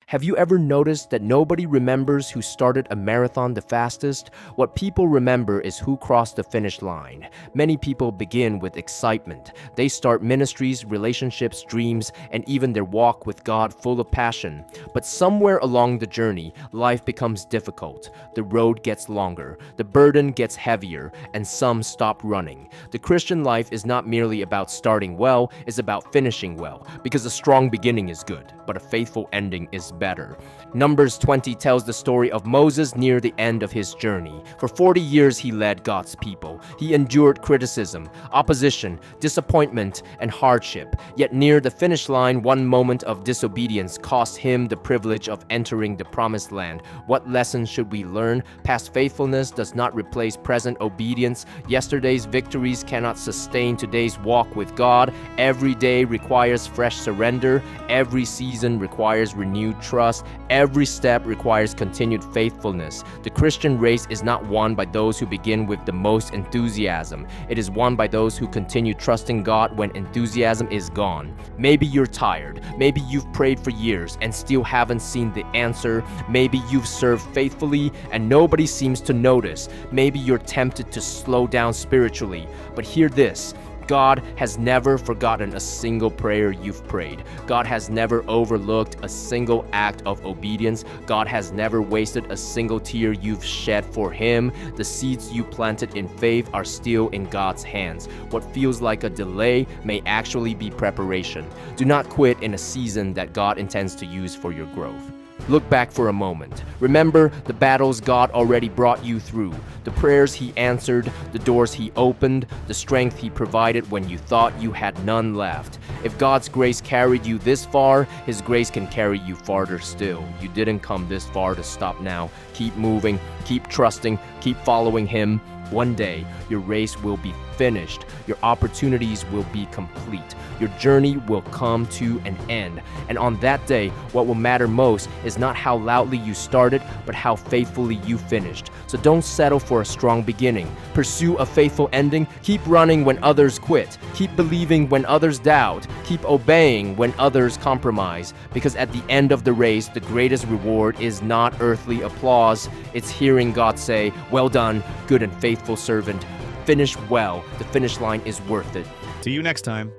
Have you ever noticed that nobody remembers who started a marathon the fastest? What people remember is who crossed the finish line. Many people begin with excitement. They start ministries, relationships, dreams, and even their walk with God full of passion. But somewhere along the journey, life becomes difficult. The road gets longer, the burden gets heavier, and some stop running. The Christian life is not merely about starting well, it's about finishing well, because a strong beginning is good, but a faithful ending is better. Numbers 20 tells the story of Moses near the end of his journey. For 40 years he led God's people. He endured criticism, opposition, disappointment, and hardship. Yet near the finish line, one moment of disobedience cost him the privilege of entering the promised land. What lessons should we learn? Past faithfulness does not replace present obedience. Yesterday's victories cannot sustain today's walk with God. Every day requires fresh surrender. Every season requires renewed trust. Every step requires continued faithfulness. The Christian race is not won by those who begin with the most enthusiasm. It is won by those who continue trusting God when enthusiasm is gone. Maybe you're tired. Maybe you've prayed for years and still haven't seen the answer. Maybe you've served faithfully and nobody seems to notice. Maybe you're tempted to slow down spiritually. But hear this. God has never forgotten a single prayer you've prayed. God has never overlooked a single act of obedience. God has never wasted a single tear you've shed for Him. The seeds you planted in faith are still in God's hands. What feels like a delay may actually be preparation. Do not quit in a season that God intends to use for your growth. Look back for a moment. Remember the battles God already brought you through, the prayers He answered, the doors He opened, the strength He provided when you thought you had none left. If God's grace carried you this far, His grace can carry you farther still. You didn't come this far to stop now. Keep moving, keep trusting, keep following Him. One day, your race will be finished. Your opportunities will be complete. Your journey will come to an end. And on that day, what will matter most is not how loudly you started, but how faithfully you finished. So don't settle for a strong beginning. Pursue a faithful ending. Keep running when others quit. Keep believing when others doubt. Keep obeying when others compromise. Because at the end of the race, the greatest reward is not earthly applause. It's hearing God say, "Well done, good and faithful servant. Finish well. The finish line is worth it." See you next time.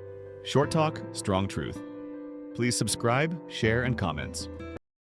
Short talk, strong truth. Please subscribe, share, and comments.